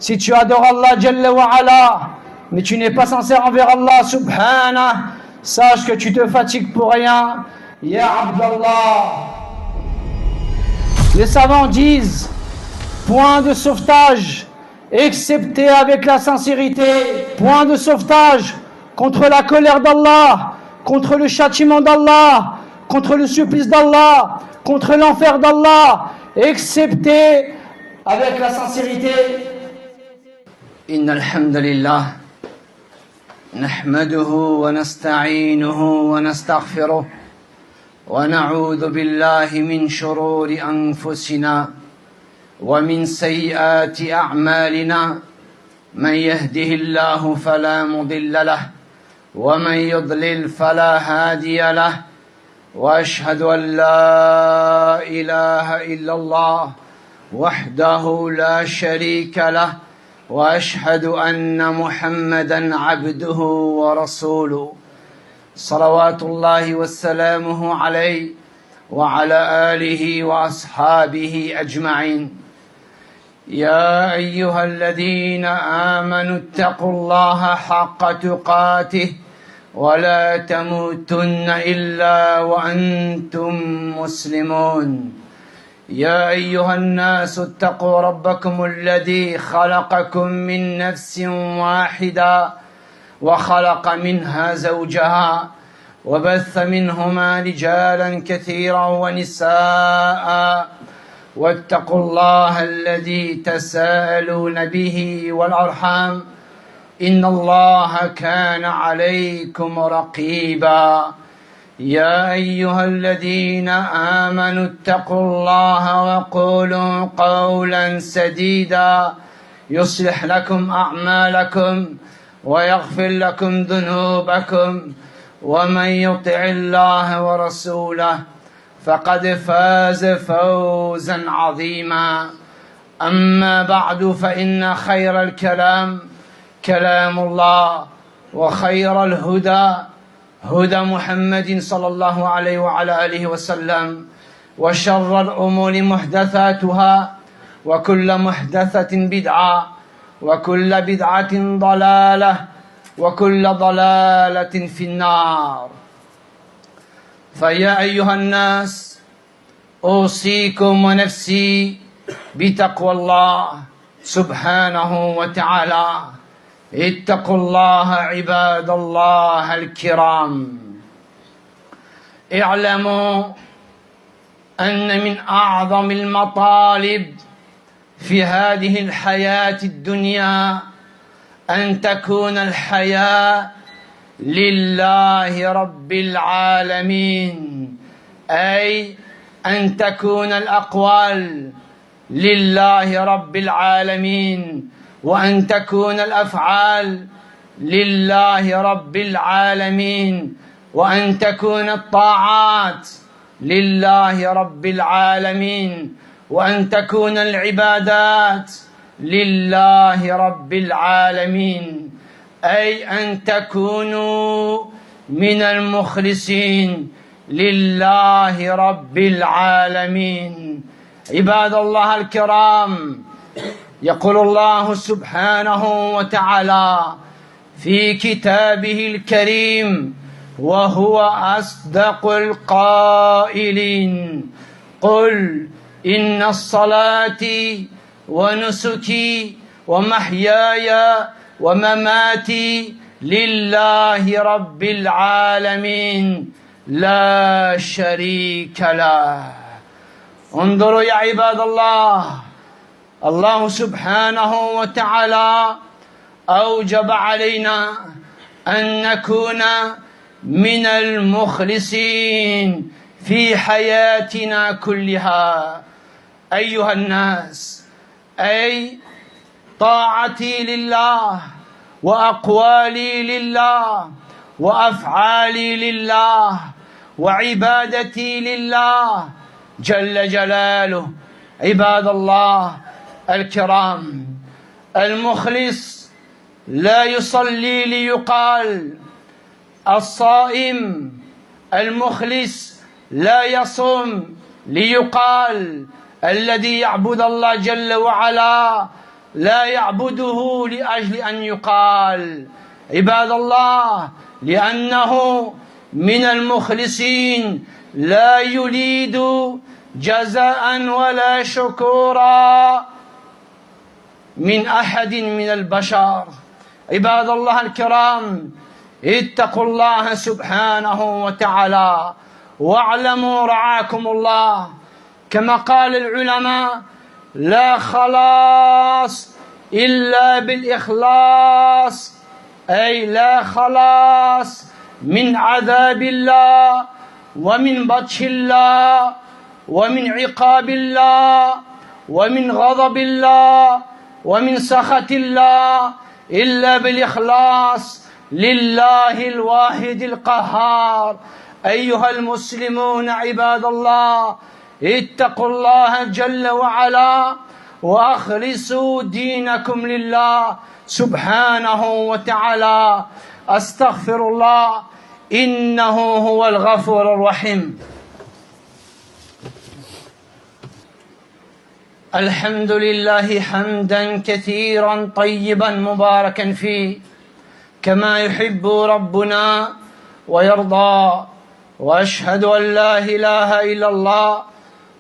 Si tu adores Allah Jalla wa Ala, mais tu n'es pas sincère envers Allah Subhanah, sache que tu te fatigues pour rien. Ya Abdallah. Les savants disent, point de sauvetage, excepté avec la sincérité, point de sauvetage contre la colère d'Allah, contre le châtiment d'Allah, contre le supplice d'Allah, contre l'enfer d'Allah, excepté avec la sincérité. Inna alhamdulillah, nahmaduhu wa nasta'inuhu wa nastaghfiruh, wa na'udhu billahi min shururi anfusina, wa min sayyiati a'malina, man yahdihillahu fala mudilla lahu, wa man yudlil fala hadiya lahu. وأشهد أن لا إله إلا الله وحده لا شريك له وأشهد أن محمدًا عبده ورسوله صلوات الله وسلامه عليه وعلى آله وأصحابه أجمعين. يا أيها الذين آمنوا اتقوا الله حق تقاته ولا تموتن إلا وأنتم مسلمون. يا أيها الناس اتقوا ربكم الذي خلقكم من نفس واحدة وخلق منها زوجها وبث منهما رجالا كثيرا ونساء واتقوا الله الذي تساءلون به والأرحام إن الله كان عليكم رقيبا. يا أيها الذين آمنوا اتقوا الله وقولوا قولا سديدا يصلح لكم أعمالكم ويغفر لكم ذنوبكم ومن يطع الله ورسوله فقد فاز فوزا عظيما. أما بعد فإن خير الكلام كلام الله وخير الهدى هدى محمد صلى الله عليه وعلى آله وسلم وشر الأمور محدثاتها وكل محدثة بدعة وكل بدعة ضلالة وكل ضلالة في النار. فيا أيها الناس أوصيكم ونفسي بتقوى الله سبحانه وتعالى. اتقوا الله عباد الله الكرام. اعلموا أن من أعظم المطالب في هذه الحياة الدنيا أن تكون الحياة لله رب العالمين، أي أن تكون الأقوال لله رب العالمين، وأن تكون الأفعال لله رب العالمين، وأن تكون الطاعات لله رب العالمين، وأن تكون العبادات لله رب العالمين، أي أن تكونوا من المخلصين لله رب العالمين. عباد الله الكرام، يقول الله سبحانه وتعالى في كتابه الكريم وهو أصدق القائلين: قل إن الصلاة ونسكي ومحياي ومماتي لله رب العالمين لا شريك له. انظروا يا عباد الله، الله سبحانه وتعالى أوجب علينا أن نكون من المخلصين في حياتنا كلها. أيها الناس، أي طاعتي لله وأقوالي لله وأفعالي لله وعبادتي لله جل جلاله. عباد الله الكرام، المخلص لا يصلي ليقال، الصائم المخلص لا يصوم ليقال، الذي يعبد الله جل وعلا لا يعبده لأجل أن يقال. عباد الله، لأنه من المخلصين لا يريد جزاء ولا شكورا من أحد من البشر. عباد الله الكرام، اتقوا الله سبحانه وتعالى واعلموا رعاكم الله، كما قال العلماء: لا خلاص إلا بالإخلاص، أي لا خلاص من عذاب الله ومن بطش الله ومن عقاب الله ومن غضب الله ومن سخط الله إلا بالإخلاص لله الواحد القهار. أيها المسلمون عباد الله، اتقوا الله جل وعلا وأخلصوا دينكم لله سبحانه وتعالى. أستغفر الله إنه هو الغفور الرحيم. الحمد لله حمدا كثيرا طيبا مباركا فيه كما يحب ربنا ويرضى، وأشهد أن لا إله إلا الله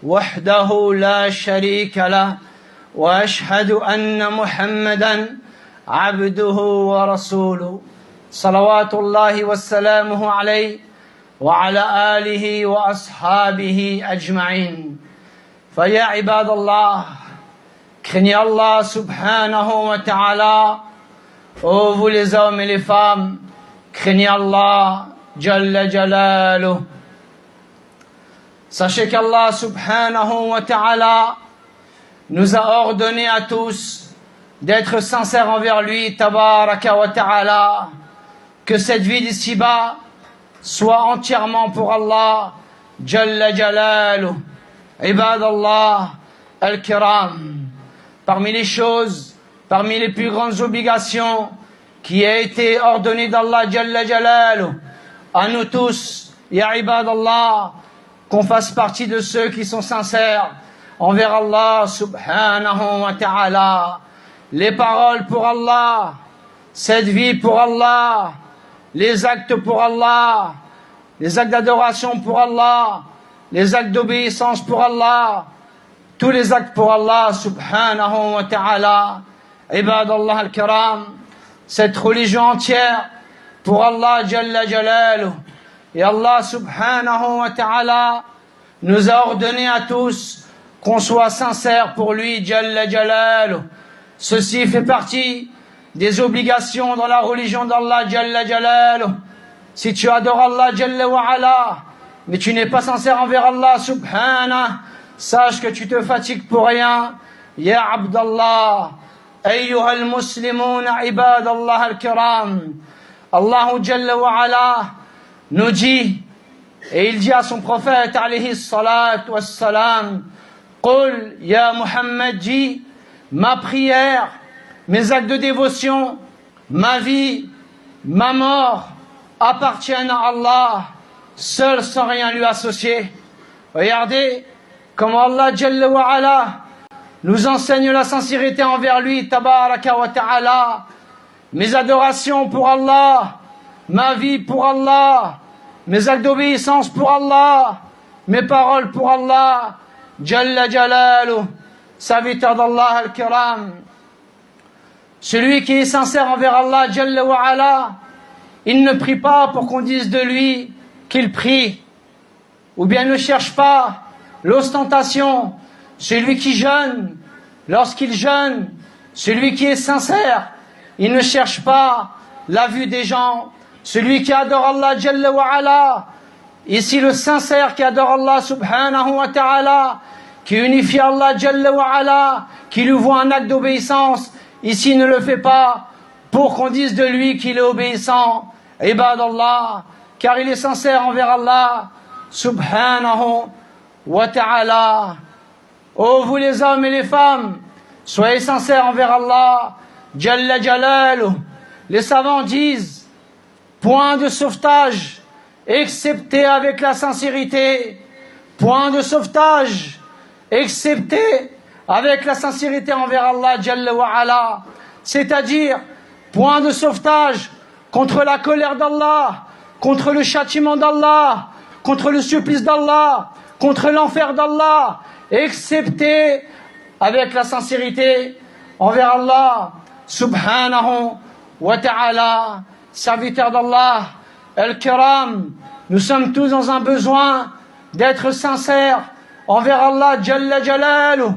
وحده لا شريك له، وأشهد أن محمدا عبده ورسوله صلوات الله وسلامه عليه وعلى آله وأصحابه أجمعين. فيا عباد الله، craignez Allah subhanahu wa ta'ala. Ô vous les hommes et les femmes, craignez Allah Jalla Jalaluh. Sachez qu'Allah subhanahu wa ta'ala nous a ordonné à tous d'être sincères envers lui, tabaraka wa ta'ala, que cette vie d'ici-bas soit entièrement pour Allah Jalla Jalaluh. Ibad Allah al-Kiram, parmi les choses, parmi les plus grandes obligations qui a été ordonnées d'Allah Jalla Jalaluh à nous tous, ya Ibad Allah, qu'on fasse partie de ceux qui sont sincères envers Allah subhanahu wa ta'ala. Les paroles pour Allah, cette vie pour Allah, les actes pour Allah, les actes d'adoration pour Allah, les actes d'obéissance pour Allah, tous les actes pour Allah subhanahu wa ta'ala. Ibad Allah al-Kiram, cette religion entière pour Allah Jalla Jalaluh. Et Allah subhanahu wa ta'ala nous a ordonné à tous qu'on soit sincère pour lui Jalla Jalaluh. Ceci fait partie des obligations dans la religion d'Allah Jalla Jalaluh. Si tu adores Allah Jalla wa ala, mais tu n'es pas sincère envers Allah subhanahu, sache que tu te fatigues pour rien. Ya Abdallah, ayyuha al-muslimun ibad Allah al-kiram, Allah Jalla wa ala nous dit, et il dit à son prophète alayhi salat wa salam: Qul ya Muhammad, dit, ma prière, mes actes de dévotion, ma vie, ma mort appartiennent à Allah, seul sans rien lui associer. Regardez comment Allah Jalla wa ala nous enseigne la sincérité envers lui, tabaraka wa ta'ala. Mes adorations pour Allah, ma vie pour Allah, mes actes d'obéissance pour Allah, mes paroles pour Allah, Jalla Jalaluh. Serviteur d'Allah al-Kiram, celui qui est sincère envers Allah Jalla wa ala, il ne prie pas pour qu'on dise de lui qu'il prie, ou bien ne cherche pas l'ostentation. Celui qui jeûne, lorsqu'il jeûne, celui qui est sincère, il ne cherche pas la vue des gens. Celui qui adore Allah Jalla wa ala, ici le sincère qui adore Allah subhanahu wa ta'ala, qui unifie Allah Jalla wa ala, qui lui voit un acte d'obéissance, ici ne le fait pas pour qu'on dise de lui qu'il est obéissant, ibad Allah, car il est sincère envers Allah subhanahu wa ta'ala. Ô vous les hommes et les femmes, soyez sincères envers Allah Jalla Jalaluh. Les savants disent: point de sauvetage excepté avec la sincérité, point de sauvetage excepté avec la sincérité envers Allah Jalla wa Ala, c'est-à-dire point de sauvetage contre la colère d'Allah, contre le châtiment d'Allah, contre le supplice d'Allah, contre l'enfer d'Allah, excepté avec la sincérité envers Allah subhanahu wa ta'ala. Serviteurs d'Allah, al-kiram, nous sommes tous dans un besoin d'être sincères envers Allah Jalla Jalaluh.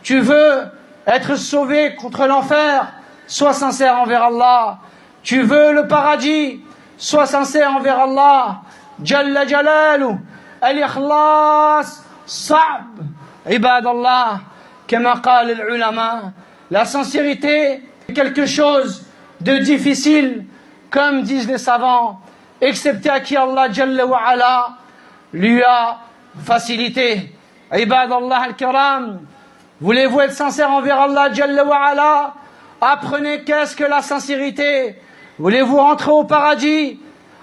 Tu veux être sauvé contre l'enfer, sois sincère envers Allah. Tu veux le paradis, sois sincère envers Allah Jalla Jalaluh. Al-ikhlas sa'b ibadallah kama qala al-ulama. La sincérité est quelque chose de difficile, comme disent les savants, excepté à qui Allah Jalla wa Ala lui a facilité. Ibadallah al-kiram, voulez-vous être sincère envers Allah Jalla wa Ala? Apprenez qu'est-ce que la sincérité. Voulez-vous rentrer au paradis?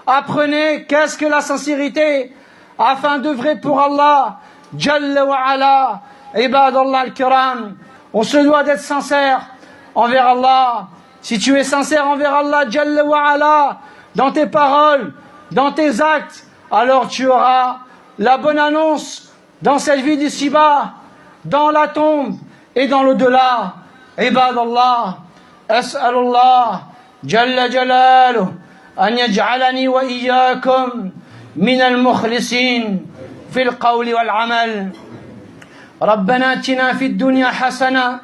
Apprenez qu'est-ce que la sincérité, afin d'œuvrer pour Allah Jalla wa Ala. Ibadallah al-kiram, on se doit d'être sincère envers Allah. Si tu es sincère envers Allah Jalla wa Ala, dans tes paroles, dans tes actes, alors tu auras la bonne annonce dans cette vie d'ici-bas, dans la tombe et dans l'au-delà. Ibadallah, as'alullah Jalla Jalaluh an yaj'alani wa iyyakum min al-mukhlisin fil qawli wal amal. ربنا اتنا في الدنيا حسنة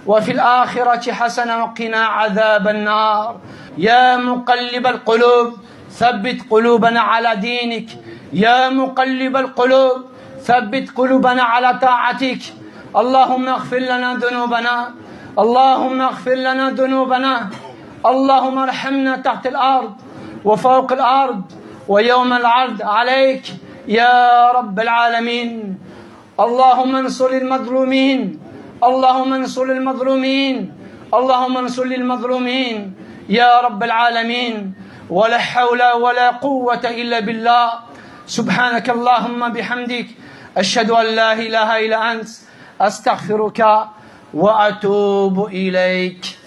وفي الآخرة حسنة وقنا عذاب النار. يا مقلب القلوب ثبت قلوبنا على دينك. يا مقلب القلوب ثبت قلوبنا على طاعتك. اللهم اغفر لنا ذنوبنا. اللهم اغفر لنا ذنوبنا. اللهم ارحمنا تحت الأرض وفوق الأرض ويوم العرض عليك يا رب العالمين. اللهم انصر المظلومين. اللهم انصر المظلومين. اللهم انصر المظلومين يا رب العالمين. ولا حول ولا قوة إلا بالله. سبحانك اللهم بحمدك أشهد أن لا إله إلا أنت أستغفرك وأتوب إليك.